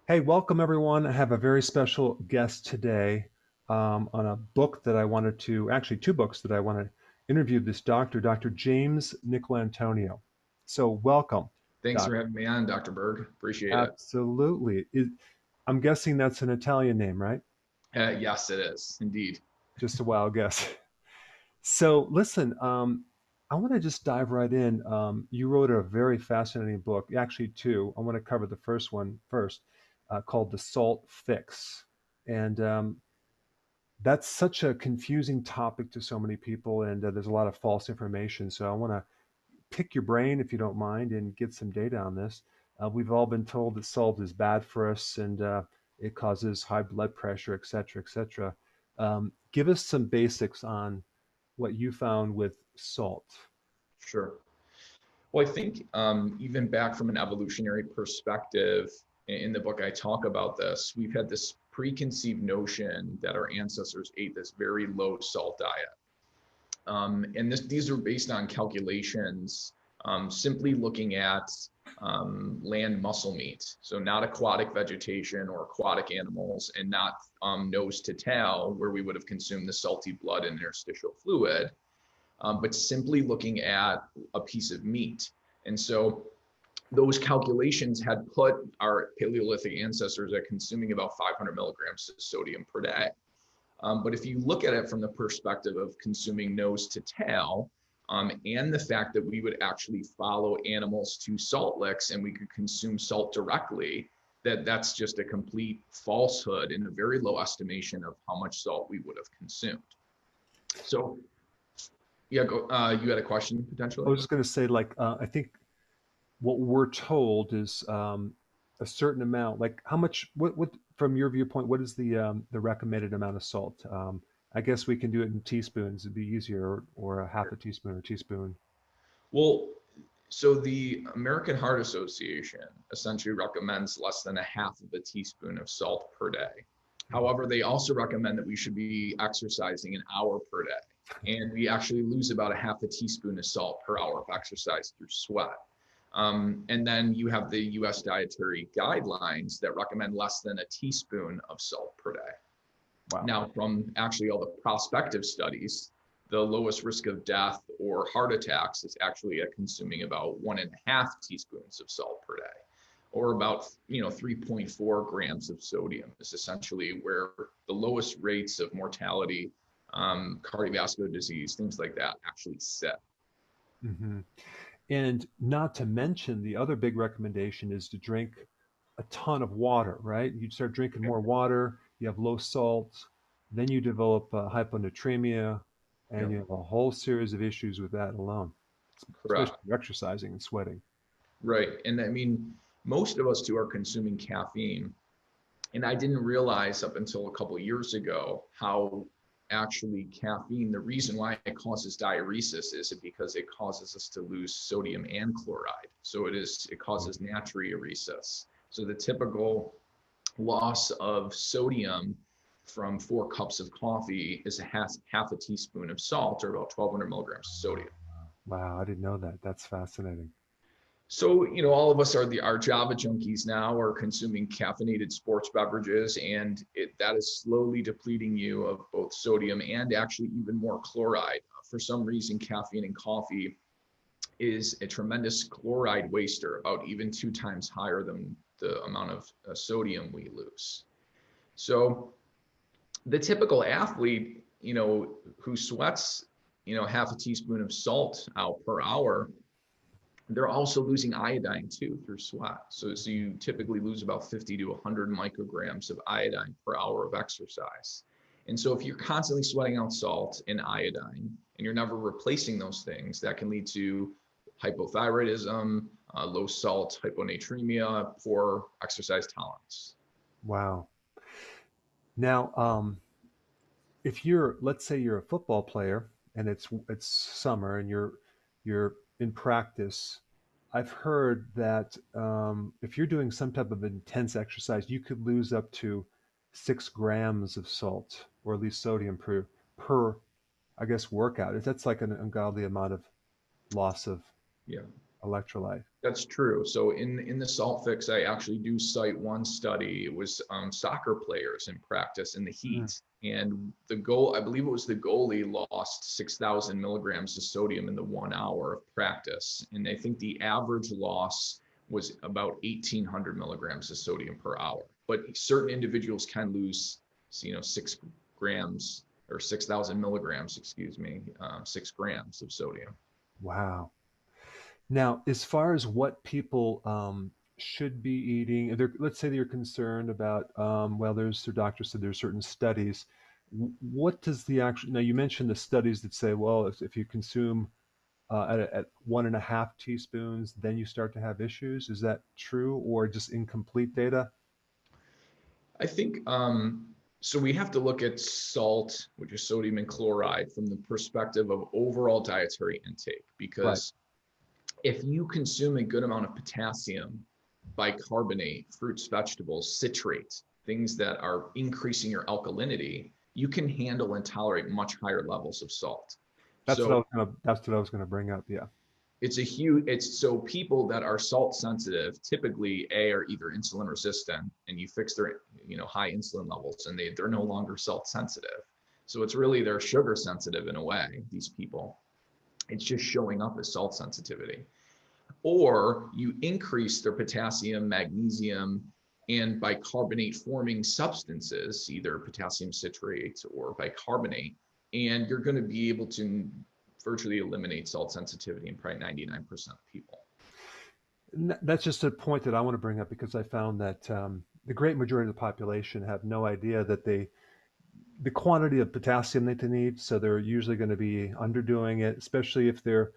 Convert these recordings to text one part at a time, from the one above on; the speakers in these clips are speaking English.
Hey, welcome everyone. I have a very special guest today on a book that I wanted to, actually two books that I want to interview this doctor, Dr. James Nicolantonio. So welcome, Thanks doc. for having me on, Dr. Berg. Appreciate it. Absolutely. I'm guessing that's an Italian name, right? Yes, it is indeed. Just a wild guess. So listen, I want to just dive right in. You wrote a very fascinating book, actually two. I want to cover the first one first, called The Salt Fix. And that's such a confusing topic to so many people, and there's a lot of false information. So I want to pick your brain, if you don't mind, and get some data on this. We've all been told that salt is bad for us, and it causes high blood pressure, et cetera, et cetera. Give us some basics on what you found with salt. Sure. Well, I think even back from an evolutionary perspective, in the book I talk about this, we've had this preconceived notion that our ancestors ate this very low salt diet. And these are based on calculations, simply looking at land muscle meat. So not aquatic vegetation or aquatic animals, and not nose to tail, where we would have consumed the salty blood and interstitial fluid, but simply looking at a piece of meat. And so those calculations had put our Paleolithic ancestors at consuming about 500 milligrams of sodium per day. But if you look at it from the perspective of consuming nose to tail, and the fact that we would actually follow animals to salt licks and we could consume salt directly, that's just a complete falsehood and a very low estimation of how much salt we would have consumed. So, yeah, you had a question I potentially? was just going to say, like, I think what we're told is a certain amount. Like, how much? What, from your viewpoint, what is the recommended amount of salt? I guess we can do it in teaspoons. It'd be easier, or a half a teaspoon or teaspoon. Well, so the American Heart Association essentially recommends less than a half of a teaspoon of salt per day. However, they also recommend that we should be exercising an hour per day. And we actually lose about a half a teaspoon of salt per hour of exercise through sweat. And then you have the US dietary guidelines that recommend less than a teaspoon of salt per day. Wow. Now, from actually all the prospective studies, the lowest risk of death or heart attacks is actually at consuming about 1.5 teaspoons of salt per day, or about 3.4 grams of sodium is essentially where the lowest rates of mortality, cardiovascular disease, things like that actually sit. Hmm. And not to mention, the other big recommendation is to drink a ton of water, right? You start drinking more water, you have low salt, then you develop hyponatremia, and Yeah, you have a whole series of issues with that alone, especially correct. exercising and sweating. Right. And I mean, most of us too are consuming caffeine. And I didn't realize up until a couple of years ago how actually caffeine, the reason why it causes diuresis is because it causes us to lose sodium and chloride. So it causes natriuresis. So the typical loss of sodium from 4 cups of coffee is half a teaspoon of salt, or about 1,200 milligrams of sodium. Wow, I didn't know that. That's fascinating. So, all of us are our Java junkies now, are consuming caffeinated sports beverages, and that is slowly depleting you of both sodium and actually even more chloride. For some reason, caffeine in coffee is a tremendous chloride waster, about even 2 times higher than the amount of sodium we lose. So, the typical athlete, who sweats, half a teaspoon of salt out per hour, they're also losing iodine too through sweat. So you typically lose about 50 to 100 micrograms of iodine per hour of exercise. And so if you're constantly sweating out salt and iodine and you're never replacing those things, that can lead to hypothyroidism, low salt, hyponatremia, poor exercise tolerance. Wow. Now, if you're, let's say you're a football player and it's summer and you're in practice, I've heard that if you're doing some type of intense exercise, you could lose up to 6 grams of salt, or at least sodium per, I guess, workout. That's like an ungodly amount of loss of. Yeah. electrolyte. That's true. So in the salt fix, I actually do cite one study. It was soccer players in practice in the Mm, heat, and the goal, I believe it was the goalie, lost 6,000 milligrams of sodium in the 1 hour of practice, and I think the average loss was about 1,800 milligrams of sodium per hour. But certain individuals can lose, 6 grams or 6,000 milligrams, excuse me, 6 grams of sodium. wow. Now, as far as what people should be eating, let's say that you're concerned about, well, their doctor said there's certain studies. What does the actual, now you mentioned the studies that say, well, if you consume at 1.5 teaspoons, then you start to have issues. Is that true or just incomplete data? I think so. We have to look at salt, which is sodium and chloride, from the perspective of overall dietary intake. Right. Because if you consume a good amount of potassium, bicarbonate, fruits, vegetables, citrate, things that are increasing your alkalinity, you can handle and tolerate much higher levels of salt. So That's what I was gonna bring up. Yeah. it's so people that are salt sensitive typically are either insulin resistant, and you fix their high insulin levels, and they're no longer salt sensitive. So it's really they're sugar sensitive in a way, these people. It's just showing up as salt sensitivity. Or you increase their potassium, magnesium, and bicarbonate forming substances, either potassium citrate or bicarbonate, and you're going to be able to virtually eliminate salt sensitivity in probably 99% of people. That's just a point that I want to bring up because I found that the great majority of the population have no idea that the quantity of potassium that they need, so they're usually going to be underdoing it, especially if they're,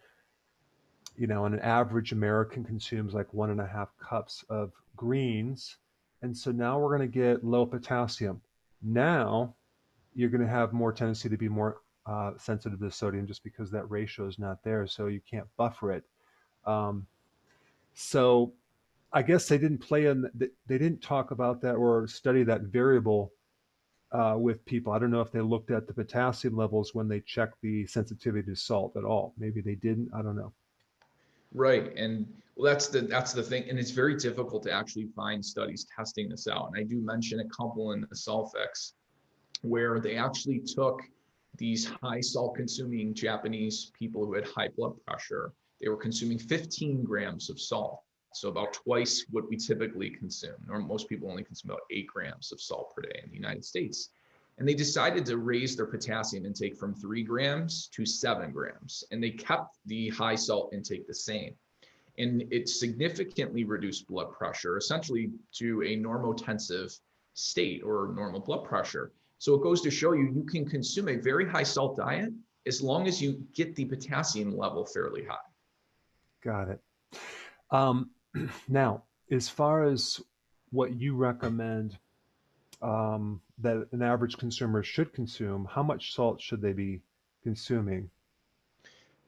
an average American consumes like 1.5 cups of greens. And so now we're going to get low potassium. Now you're going to have more tendency to be more sensitive to sodium just because that ratio is not there. So you can't buffer it. Um, so I guess they didn't talk about that or study that variable with people. I don't know if they looked at the potassium levels when they checked the sensitivity to salt at all. Maybe they didn't. I don't know. Right. And well, that's the thing. And it's very difficult to actually find studies testing this out. And I do mention a couple in the Sulfix where they actually took these high salt consuming Japanese people who had high blood pressure. They were consuming 15 grams of salt, so about twice what we typically consume. Or most people only consume about 8 grams of salt per day in the United States. And they decided to raise their potassium intake from 3 grams to 7 grams. And they kept the high salt intake the same. And it significantly reduced blood pressure, essentially to a normotensive state or normal blood pressure. So it goes to show you, you can consume a very high salt diet as long as you get the potassium level fairly high. Got it. Um, now, as far as what you recommend that an average consumer should consume, how much salt should they be consuming?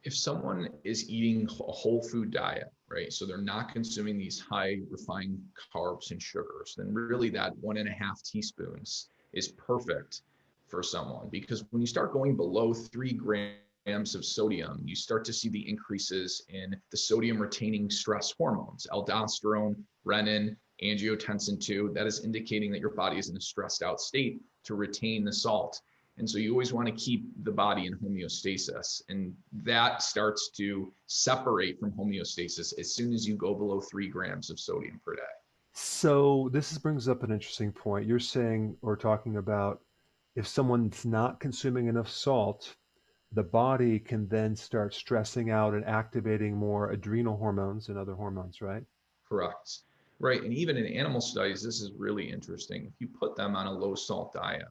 If someone is eating a whole food diet, right, so they're not consuming these high refined carbs and sugars, then really that 1.5 teaspoons is perfect for someone. Because when you start going below 3 grams of sodium, you start to see the increases in the sodium retaining stress hormones, aldosterone, renin, angiotensin 2. That is indicating that your body is in a stressed out state to retain the salt. And so you always want to keep the body in homeostasis. And that starts to separate from homeostasis as soon as you go below 3 grams of sodium per day. So brings up an interesting point. You're saying or talking about if someone's not consuming enough salt, the body can then start stressing out and activating more adrenal hormones and other hormones, right? Correct. Right. And even in animal studies, this is really interesting. If you put them on a low salt diet,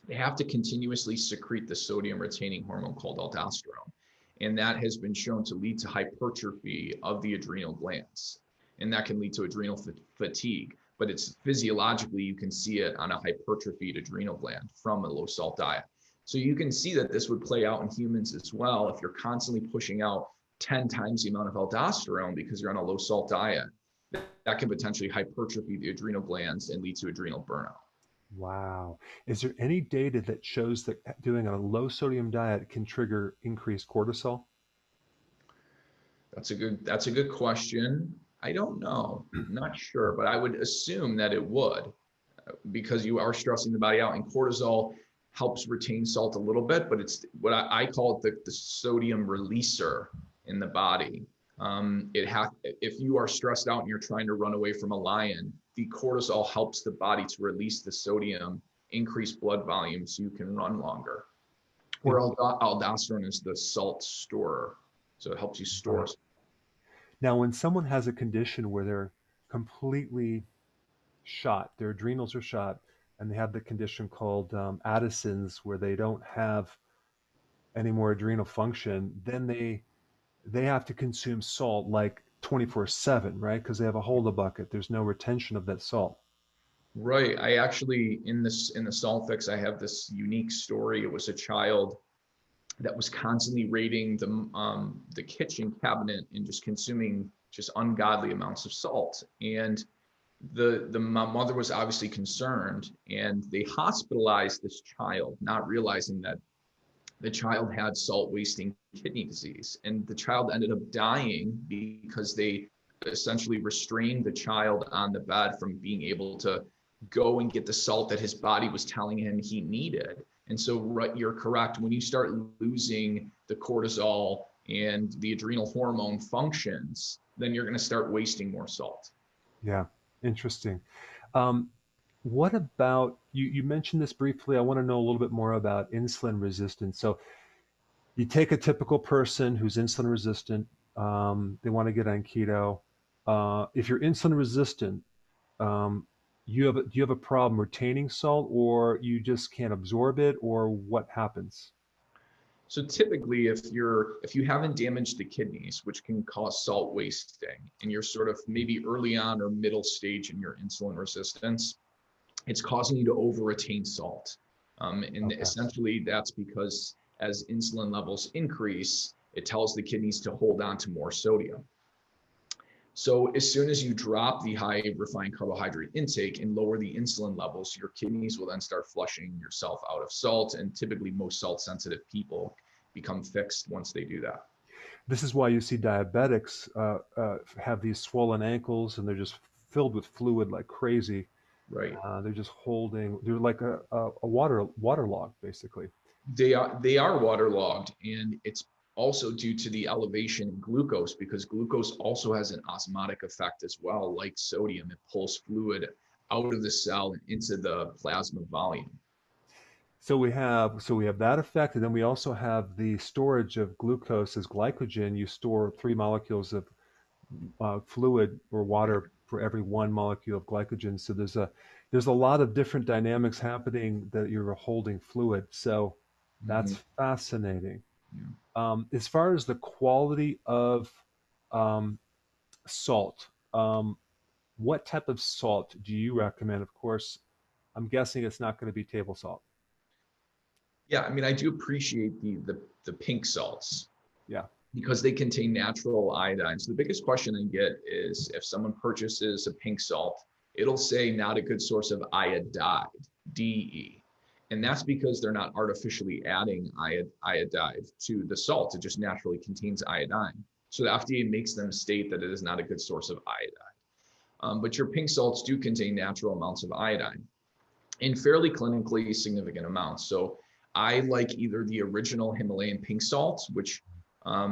they have to continuously secrete the sodium retaining hormone called aldosterone. And that has been shown to lead to hypertrophy of the adrenal glands. And that can lead to adrenal fatigue. But it's physiologically, you can see it on a hypertrophied adrenal gland from a low salt diet. So you can see that this would play out in humans as well. If you're constantly pushing out 10 times the amount of aldosterone because you're on a low salt diet, that can potentially hypertrophy the adrenal glands and lead to adrenal burnout. Wow. Is there any data that shows that doing a low sodium diet can trigger increased cortisol? That's a good question. I don't know. I'm not sure, but I would assume that it would because you are stressing the body out, and cortisol helps retain salt a little bit, but it's what I call it the sodium releaser in the body. If you are stressed out and you're trying to run away from a lion, the cortisol helps the body to release the sodium, increase blood volume so you can run longer. Where In, aldosterone is the salt storer, so it helps you store. right. Now, when someone has a condition where they're completely shot, their adrenals are shot, and they have the condition called Addison's, where they don't have any more adrenal function, then they have to consume salt like 24/7, right? Because they have a hold a bucket. There's no retention of that salt. Right. I actually in the salt fix, I have this unique story. It was a child that was constantly raiding the kitchen cabinet and just consuming just ungodly amounts of salt. And the my mother was obviously concerned, and they hospitalized this child, not realizing that the child had salt wasting kidney disease, and the child ended up dying because they essentially restrained the child on the bed from being able to go and get the salt that his body was telling him he needed. And so, right, you're correct. When you start losing the cortisol and the adrenal hormone functions, then you're going to start wasting more salt. Yeah, interesting. Um, what about you mentioned this briefly. I want to know a little bit more about insulin resistance. So you take a typical person who's insulin resistant, they want to get on keto. If you're insulin resistant, um, do you have a problem retaining salt, or you just can't absorb it, or what happens? So typically, if you haven't damaged the kidneys, which can cause salt wasting, and you're sort of maybe early on or middle stage in your insulin resistance, it's causing you to over retain salt. And Okay. essentially, that's because as insulin levels increase, it tells the kidneys to hold on to more sodium. So as soon as you drop the high refined carbohydrate intake and lower the insulin levels, your kidneys will then start flushing yourself out of salt. And typically most salt sensitive people become fixed once they do that. This is why you see diabetics have these swollen ankles, and they're just filled with fluid like crazy. Right. They're just holding. They're like a waterlog, basically. They are waterlogged, and it's also due to the elevation in glucose, because glucose also has an osmotic effect as well, like sodium. It pulls fluid out of the cell and into the plasma volume. So we have that effect, and then we also have the storage of glucose as glycogen. You store 3 molecules of fluid or water for every 1 molecule of glycogen. So there's a lot of different dynamics happening that you're holding fluid. So Mhm. that's fascinating. Yeah. As far as the quality of um, salt, what type of salt do you recommend? Of course, I'm guessing it's not going to be table salt. Yeah, I mean, I do appreciate the pink salts Yeah. because they contain natural iodine. So the biggest question I get is if someone purchases a pink salt, it'll say not a good source of iodide, DE. And that's because they're not artificially adding iodide to the salt. It just naturally contains iodine. So the FDA makes them state that it is not a good source of iodide. But your pink salts do contain natural amounts of iodine in fairly clinically significant amounts. So I like either the original Himalayan pink salt, which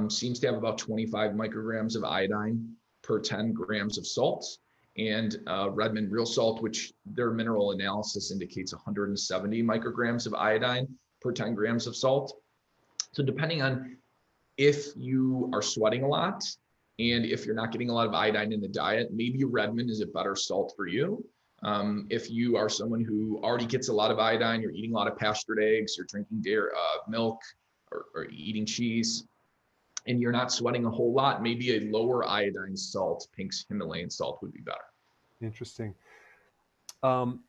seems to have about 25 micrograms of iodine per 10 grams of salt, and Redmond real salt, which their mineral analysis indicates 170 micrograms of iodine per 10 grams of salt. So depending on if you are sweating a lot and if you're not getting a lot of iodine in the diet, maybe Redmond is a better salt for you. If you are someone who already gets a lot of iodine, you're eating a lot of pastured eggs, you're drinking dairy, milk, or eating cheese, and you're not sweating a whole lot, maybe a lower iodine salt, Pink's Himalayan salt, would be better. Interesting. Um,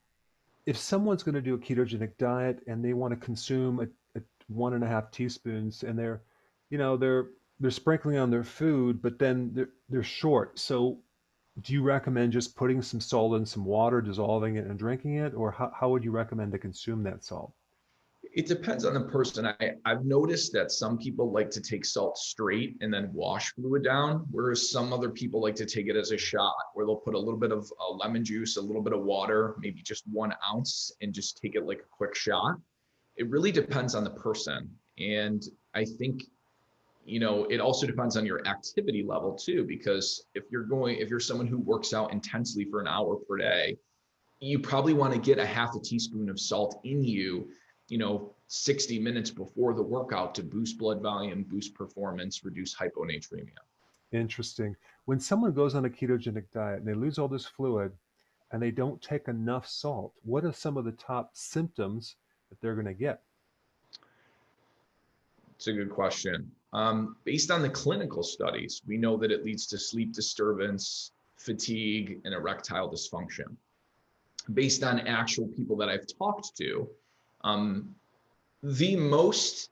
if someone's going to do a ketogenic diet and they want to consume a 1.5 teaspoons, and they're sprinkling on their food, but then they're short. So do you recommend just putting some salt in some water, dissolving it and drinking it, or how would you recommend to consume that salt? It depends on the person. I've noticed that some people like to take salt straight and then wash fluid down, whereas some other people like to take it as a shot, where they'll put a little bit of lemon juice, a little bit of water, maybe just 1 ounce, and just take it like a quick shot. It really depends on the person. And I think, it also depends on your activity level too, because if you're someone who works out intensely for an hour per day, you probably want to get a half a teaspoon of salt in you, 60 minutes before the workout to boost blood volume, boost performance, reduce hyponatremia. Interesting. When someone goes on a ketogenic diet and they lose all this fluid and they don't take enough salt, what are some of the top symptoms that they're going to get? It's a good question. Based on the clinical studies, we know that it leads to sleep disturbance, fatigue, and erectile dysfunction. Based on actual people that I've talked to, the most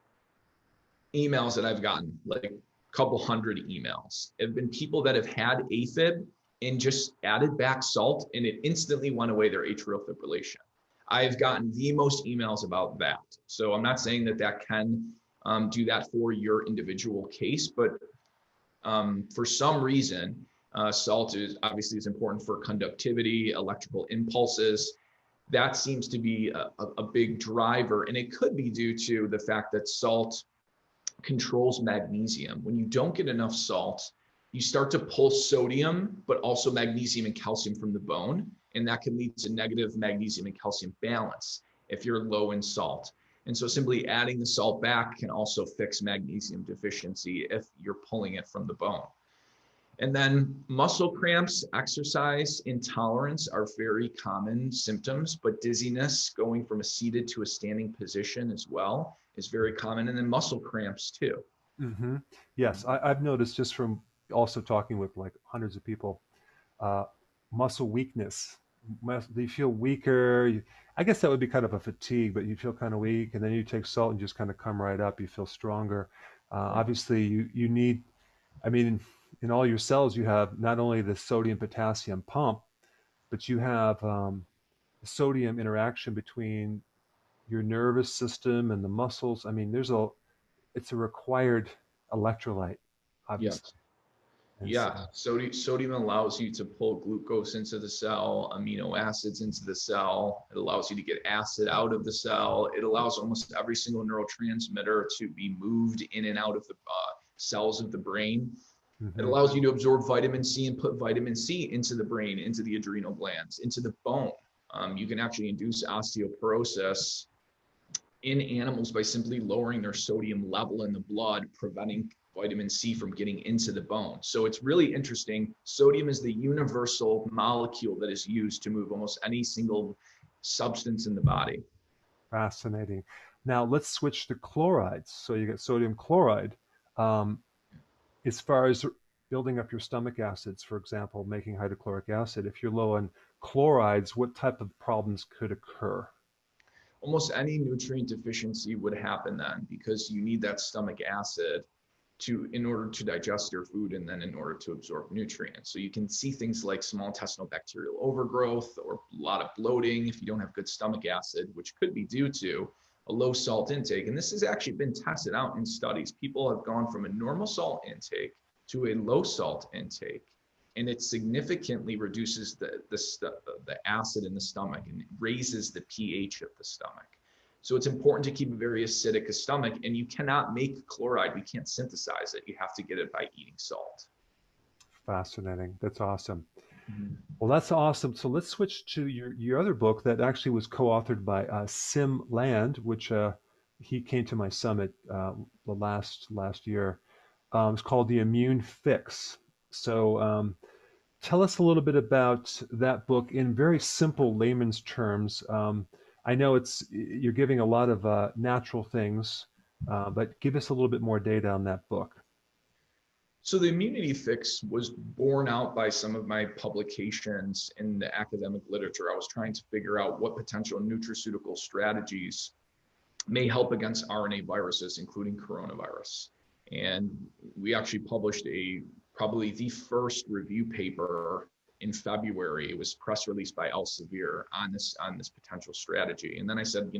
emails that I've gotten, like a couple hundred emails, have been people that have had AFib and just added back salt and it instantly went away their atrial fibrillation. I've gotten the most emails about that. So I'm not saying that that can do that for your individual case, but for some reason, salt is important for conductivity, electrical impulses. That seems to be a big driver, and it could be due to the fact that salt controls magnesium. When you don't get enough salt, you start to pull sodium, but also magnesium and calcium from the bone, and that can lead to negative magnesium and calcium balance if you're low in salt. And so simply adding the salt back can also fix magnesium deficiency if you're pulling it from the bone. And then muscle cramps, exercise intolerance are very common symptoms, but dizziness going from a seated to a standing position as well is very common. And then muscle cramps too. Hmm. Yes, I've noticed just from also talking with like hundreds of people, uh, muscle weakness. You feel weaker. I guess that would be kind of a fatigue, but you feel kind of weak, and then you take salt and just kind of come right up. You feel stronger. Right. Obviously, you need. I mean, in all your cells, you have not only the sodium potassium pump, but you have sodium interaction between your nervous system and the muscles. I mean, it's a required electrolyte, obviously. Yes. And so, Yeah. Sodium allows you to pull glucose into the cell, amino acids into the cell. It allows you to get acid out of the cell. It allows almost every single neurotransmitter to be moved in and out of the cells of the brain. It mhm. allows you to absorb vitamin C and put vitamin C into the brain, into the adrenal glands, into the bone. You can actually induce osteoporosis in animals by simply lowering their sodium level in the blood, preventing vitamin C from getting into the bone. So it's really interesting. Sodium is the universal molecule that is used to move almost any single substance in the body. Fascinating. Now let's switch to chlorides. So you get sodium chloride. Um, as far as building up your stomach acids, for example, making hydrochloric acid, if you're low on chlorides, what type of problems could occur? Almost any nutrient deficiency would happen then because you need that stomach acid in order to digest your food and then in order to absorb nutrients. So you can see things like small intestinal bacterial overgrowth or a lot of bloating if you don't have good stomach acid, which could be due to a low salt intake. And this has actually been tested out in studies. People have gone from a normal salt intake to a low salt intake, and it significantly reduces the acid in the stomach and raises the pH of the stomach. So it's important to keep a very acidic stomach, and you cannot make chloride. We can't synthesize it. You have to get it by eating salt. Fascinating. That's awesome. Mhm. Well, that's awesome. So let's switch to your other book that actually was co-authored by Sim Land, which he came to my summit the last year. It's called The Immune Fix. So tell us a little bit about that book in very simple layman's terms. I know you're giving a lot of natural things, but give us a little bit more data on that book. So the immunity fix was born out by some of my publications in the academic literature. I was trying to figure out what potential nutraceutical strategies may help against RNA viruses, including coronavirus. And we actually published probably the first review paper in February. It was press released by Elsevier on this potential strategy. And then I said,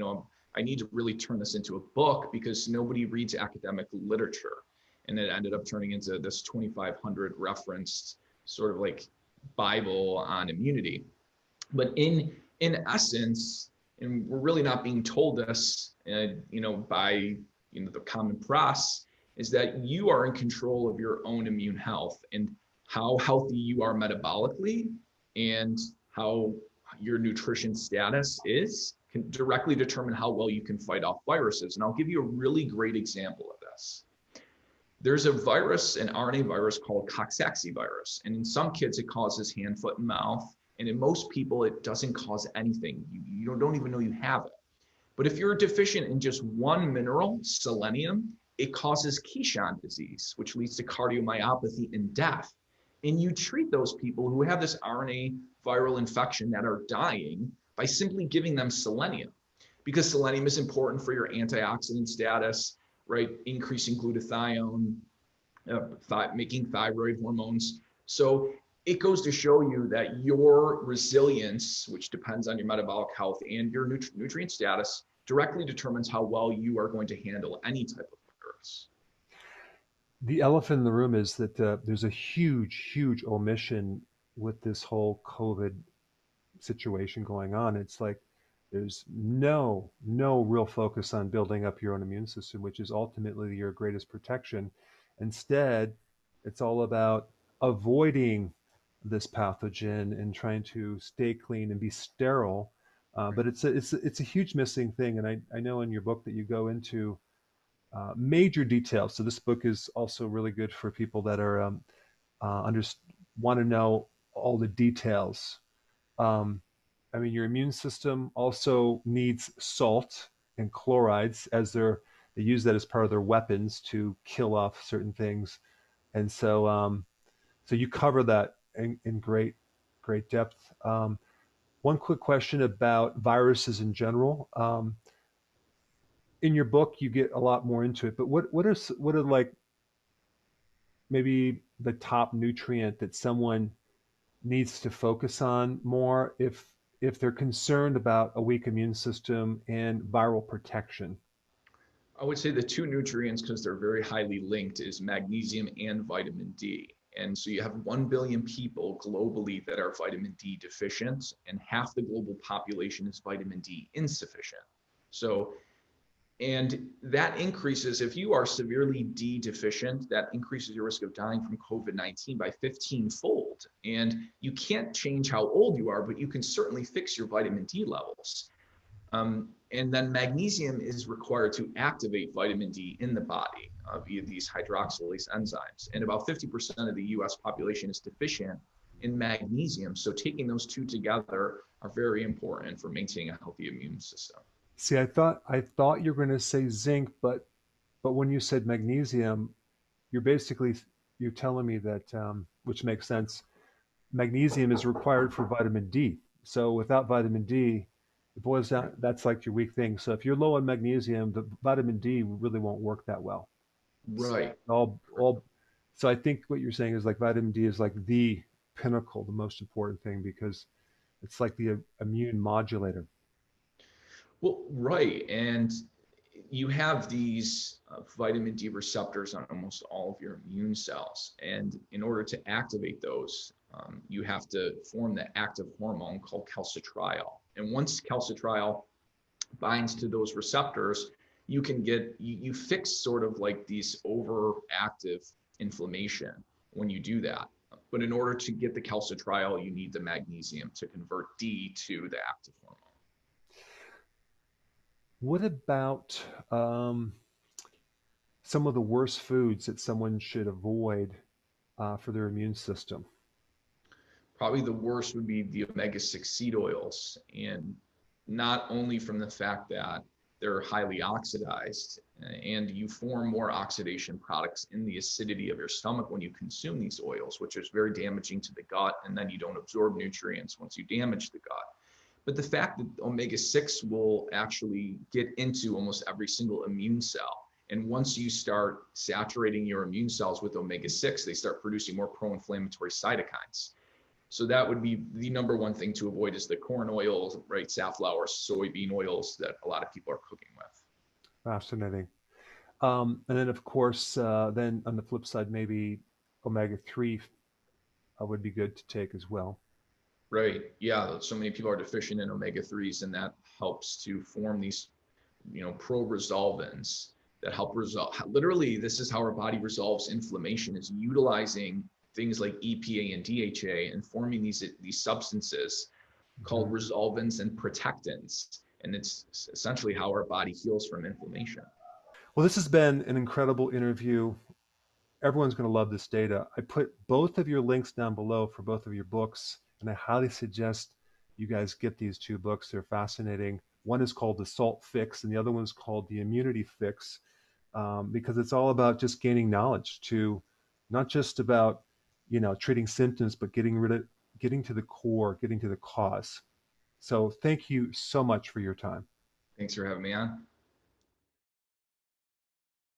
I need to really turn this into a book because nobody reads academic literature. And it ended up turning into this 2,500 referenced sort of like Bible on immunity. But in essence, and we're really not being told this, by the common press, is that you are in control of your own immune health, and how healthy you are metabolically and how your nutrition status is can directly determine how well you can fight off viruses. And I'll give you a really great example of this. There's a virus, an RNA virus called Coxsackie-virus. And in some kids, it causes hand, foot, and mouth. And in most people, it doesn't cause anything. You don't even know you have it. But if you're deficient in just one mineral, selenium, it causes Keyshawn disease, which leads to cardiomyopathy and death. And you treat those people who have this RNA viral infection that are dying by simply giving them selenium, because selenium is important for your antioxidant status, right? Increasing glutathione, making thyroid hormones. So it goes to show you that your resilience, which depends on your metabolic health and your nutrient status, directly determines how well you are going to handle any type of virus. The elephant in the room is that there's a huge omission with this whole COVID situation going on. It's like there's no real focus on building up your own immune system, which is ultimately your greatest protection. Instead, it's all about avoiding this pathogen and trying to stay clean and be sterile. But it's a huge missing thing, and I know in your book that you go into major details. So this book is also really good for people that are under want to know all the details. Um, I mean, your immune system also needs salt and chlorides as they use that as part of their weapons to kill off certain things. And so you cover that in great depth. One quick question about viruses in general. In your book, you get a lot more into it, but what are like maybe the top nutrient that someone needs to focus on more if they're concerned about a weak immune system and viral protection? I would say the two nutrients, because they're very highly linked, is magnesium and vitamin D. And so you have 1 billion people globally that are vitamin D deficient, and half the global population is vitamin D insufficient. So, and that increases, if you are severely D deficient, that increases your risk of dying from COVID-19 by 15-fold. And you can't change how old you are, but you can certainly fix your vitamin D levels. And then magnesium is required to activate vitamin D in the body via these hydroxylase enzymes. And about 50% of the US population is deficient in magnesium. So taking those two together are very important for maintaining a healthy immune system. See, I thought you were going to say zinc, but when you said magnesium, you're basically you're telling me that which makes sense. Magnesium is required for vitamin D. So without vitamin D, it boils down. That's like your weak thing. So if you're low on magnesium, the vitamin D really won't work that well. So Right. all. So I think what you're saying is like vitamin D is like the pinnacle, the most important thing because it's like the immune modulator. Well, right. And you have these vitamin D receptors on almost all of your immune cells. And in order to activate those, you have to form the active hormone called calcitriol. And once calcitriol binds to those receptors, you can get, you fix sort of like these overactive inflammation when you do that. But in order to get the calcitriol, you need the magnesium to convert D to the active hormone. What about some of the worst foods that someone should avoid for their immune system? Probably the worst would be the omega-6 seed oils. And not only from the fact that they're highly oxidized and you form more oxidation products in the acidity of your stomach when you consume these oils, which is very damaging to the gut. And then you don't absorb nutrients once you damage the gut. But the fact that omega-6 will actually get into almost every single immune cell. And once you start saturating your immune cells with omega-6, they start producing more pro-inflammatory cytokines. So that would be the number one thing to avoid is the corn oils, right? Safflower, soybean oils that a lot of people are cooking with. Fascinating. And then, of course, then on the flip side, maybe omega-3 would be good to take as well. Right. Yeah. So many people are deficient in omega-3s, and that helps to form these, pro-resolvins that help resolve. Literally, this is how our body resolves inflammation, is utilizing things like EPA and DHA and forming these substances called Mhm. resolvins and protectants. And it's essentially how our body heals from inflammation. Well, this has been an incredible interview. Everyone's going to love this data. I put both of your links down below for both of your books, and I highly suggest you guys get these two books. They're fascinating. One is called The Salt Fix, and the other one's called The Immunity Fix, because it's all about just gaining knowledge to not just about treating symptoms, but getting to the core, getting to the cause. So thank you so much for your time. Thanks for having me on.